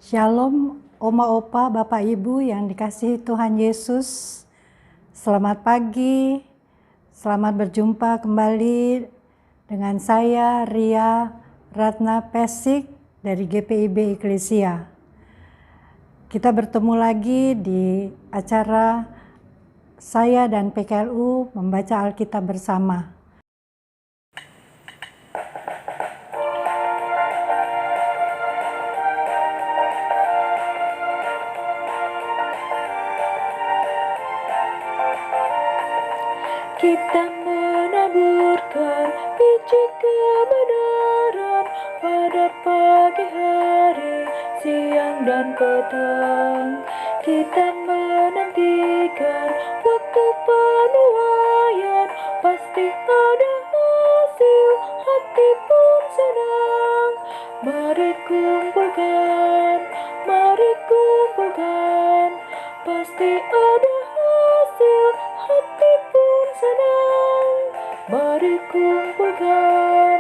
Shalom, Oma Opa, Bapak Ibu yang dikasihi Tuhan Yesus. Selamat pagi, selamat berjumpa kembali dengan saya Ria Ratna Pesik dari GPIB Eklesia. Kita bertemu lagi di acara saya dan PKLU membaca Alkitab bersama. Kita menaburkan biji kebenaran pada pagi hari, siang dan petang. Kita menantikan waktu penuaian, pasti ada hasil, hati pun senang. Mari kumpulkan, pasti ada hasil, hati pun senang. Mari kumpulkan,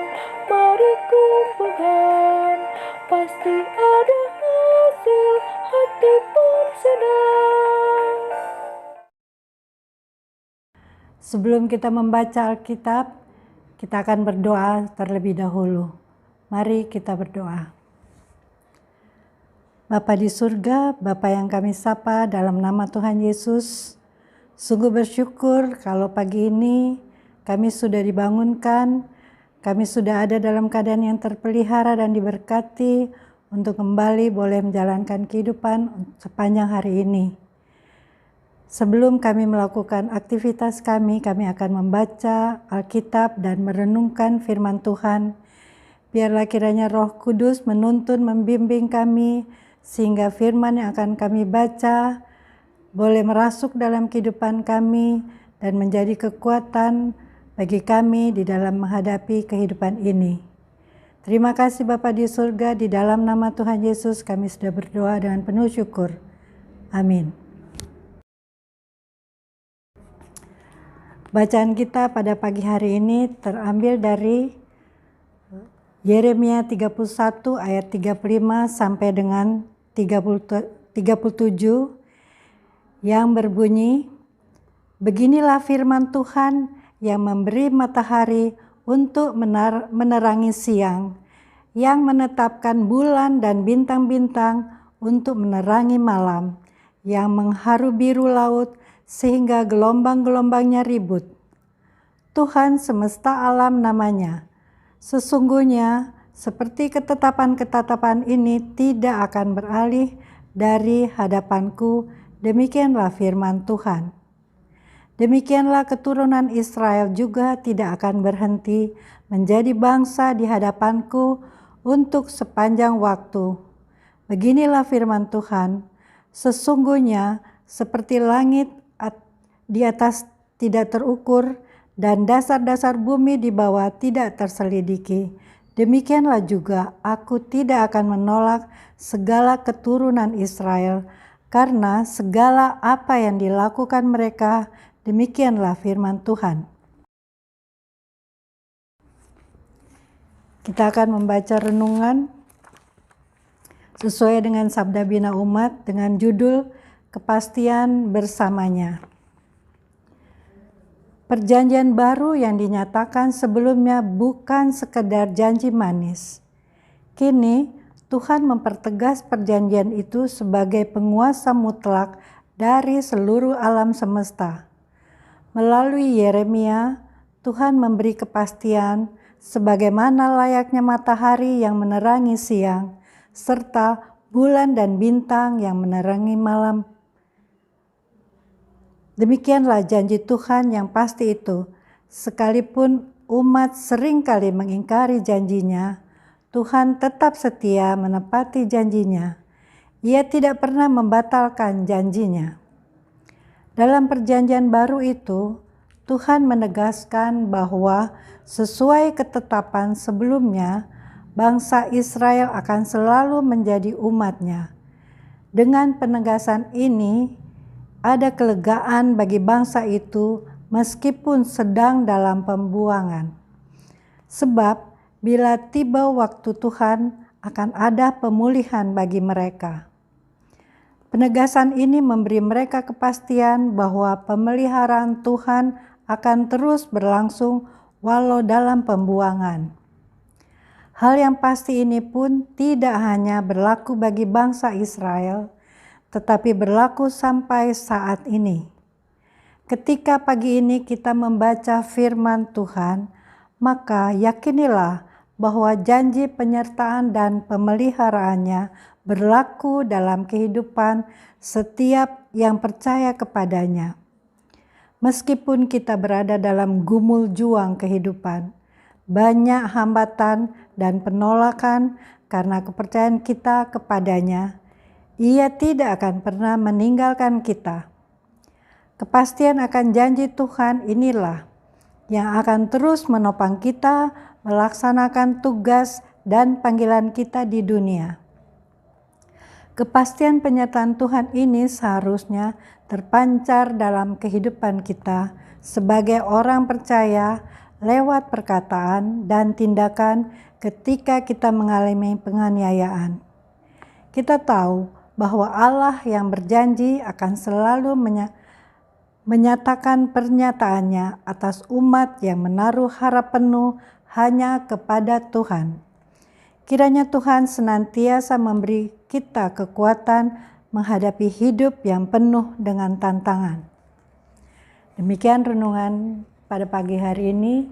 pasti ada hasil, hati pun senang. Sebelum kita membaca Alkitab, kita akan berdoa terlebih dahulu. Mari kita berdoa. Bapa di surga, Bapa yang kami sapa dalam nama Tuhan Yesus, sungguh bersyukur kalau pagi ini kami sudah dibangunkan, kami sudah ada dalam keadaan yang terpelihara dan diberkati untuk kembali boleh menjalankan kehidupan sepanjang hari ini. Sebelum kami melakukan aktivitas kami akan membaca Alkitab dan merenungkan firman Tuhan. Biarlah kiranya Roh Kudus menuntun, membimbing kami, sehingga firman yang akan kami baca boleh merasuk dalam kehidupan kami dan menjadi kekuatan bagi kami di dalam menghadapi kehidupan ini. Terima kasih Bapa di surga, di dalam nama Tuhan Yesus kami sudah berdoa dengan penuh syukur. Amin. Bacaan kita pada pagi hari ini terambil dari Yeremia 31 ayat 35 sampai dengan 37 yang berbunyi, beginilah firman Tuhan yang memberi matahari untuk menerangi siang, yang menetapkan bulan dan bintang-bintang untuk menerangi malam, yang mengharu biru laut sehingga gelombang-gelombangnya ribut. Tuhan semesta alam namanya. Sesungguhnya seperti ketetapan-ketetapan ini tidak akan beralih dari hadapanku, demikianlah firman Tuhan. Demikianlah keturunan Israel juga tidak akan berhenti menjadi bangsa di hadapanku untuk sepanjang waktu. Beginilah firman Tuhan, sesungguhnya seperti langit di atas tidak terukur dan dasar-dasar bumi di bawah tidak terselidiki, demikianlah juga aku tidak akan menolak segala keturunan Israel, karena segala apa yang dilakukan mereka, demikianlah firman Tuhan. Kita akan membaca renungan sesuai dengan Sabda Bina Umat dengan judul Kepastian Bersamanya. Perjanjian baru yang dinyatakan sebelumnya bukan sekedar janji manis. Kini Tuhan mempertegas perjanjian itu sebagai penguasa mutlak dari seluruh alam semesta. Melalui Yeremia, Tuhan memberi kepastian sebagaimana layaknya matahari yang menerangi siang, serta bulan dan bintang yang menerangi malam. Demikianlah janji Tuhan yang pasti itu. Sekalipun umat seringkali mengingkari janjinya, Tuhan tetap setia menepati janjinya. Ia tidak pernah membatalkan janjinya. Dalam perjanjian baru itu, Tuhan menegaskan bahwa sesuai ketetapan sebelumnya, bangsa Israel akan selalu menjadi umat-Nya. Dengan penegasan ini, ada kelegaan bagi bangsa itu meskipun sedang dalam pembuangan. Sebab bila tiba waktu Tuhan akan ada pemulihan bagi mereka. Penegasan ini memberi mereka kepastian bahwa pemeliharaan Tuhan akan terus berlangsung walau dalam pembuangan. Hal yang pasti ini pun tidak hanya berlaku bagi bangsa Israel, tetapi berlaku sampai saat ini. Ketika pagi ini kita membaca firman Tuhan, maka yakinilah bahwa janji penyertaan dan pemeliharaannya berlaku dalam kehidupan setiap yang percaya kepadanya. Meskipun kita berada dalam gumul juang kehidupan, banyak hambatan dan penolakan karena kepercayaan kita kepadanya, Ia tidak akan pernah meninggalkan kita. Kepastian akan janji Tuhan inilah yang akan terus menopang kita melaksanakan tugas dan panggilan kita di dunia. Kepastian penyertaan Tuhan ini seharusnya terpancar dalam kehidupan kita sebagai orang percaya lewat perkataan dan tindakan ketika kita mengalami penganiayaan. Kita tahu bahwa Allah yang berjanji akan selalu menyatakan pernyataannya atas umat yang menaruh harap penuh hanya kepada Tuhan. Kiranya Tuhan senantiasa memberi kita kekuatan menghadapi hidup yang penuh dengan tantangan. Demikian renungan pada pagi hari ini.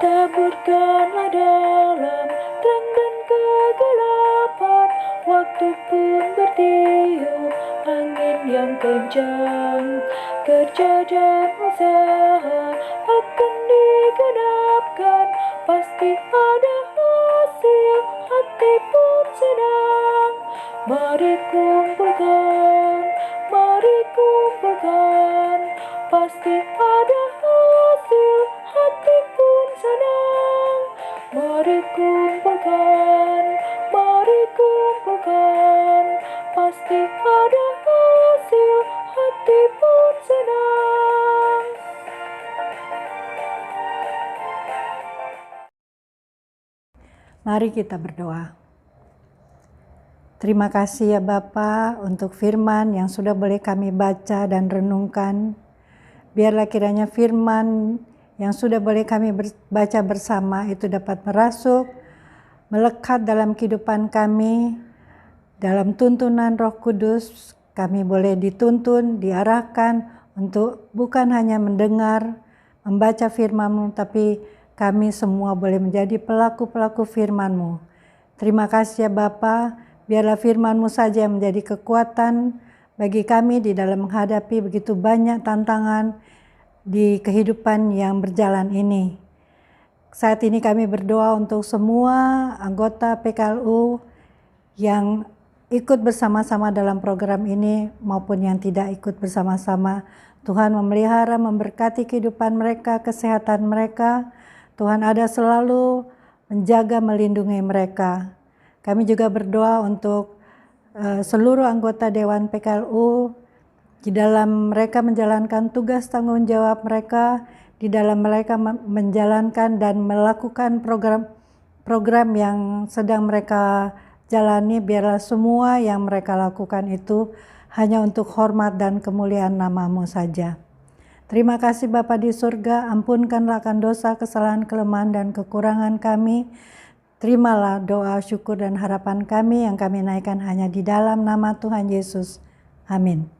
Taburkanlah dalam terang dan kegelapan, waktu pun bertiup angin yang kencang. Kerja dan usaha akan digenapkan, pasti ada hasil, hati pun senang. Mari kumpulkan, pasti ada hasil, hati pun senang. Mari kumpulkan, pasti ada hasil, hati pun senang. Mari kita berdoa. Terima kasih ya Bapa untuk firman yang sudah boleh kami baca dan renungkan. Biarlah kiranya firman yang sudah boleh kami baca bersama itu dapat merasuk, melekat dalam kehidupan kami. Dalam tuntunan Roh Kudus, kami boleh dituntun, diarahkan untuk bukan hanya mendengar, membaca firman-Mu, tapi kami semua boleh menjadi pelaku-pelaku firman-Mu. Terima kasih ya Bapa, biarlah firman-Mu saja yang menjadi kekuatan bagi kami di dalam menghadapi begitu banyak tantangan di kehidupan yang berjalan ini. Saat ini kami berdoa untuk semua anggota PKLU yang ikut bersama-sama dalam program ini maupun yang tidak ikut bersama-sama. Tuhan memelihara, memberkati kehidupan mereka, kesehatan mereka. Tuhan ada selalu menjaga, melindungi mereka. Kami juga berdoa untuk seluruh anggota Dewan PKLU di dalam mereka menjalankan tugas tanggung jawab mereka, di dalam mereka menjalankan dan melakukan program yang sedang mereka jalani, biarlah semua yang mereka lakukan itu hanya untuk hormat dan kemuliaan nama-Mu saja. Terima kasih Bapa di surga, ampunkanlah akan dosa, kesalahan, kelemahan, dan kekurangan kami. Terimalah doa, syukur, dan harapan kami yang kami naikkan hanya di dalam nama Tuhan Yesus. Amin.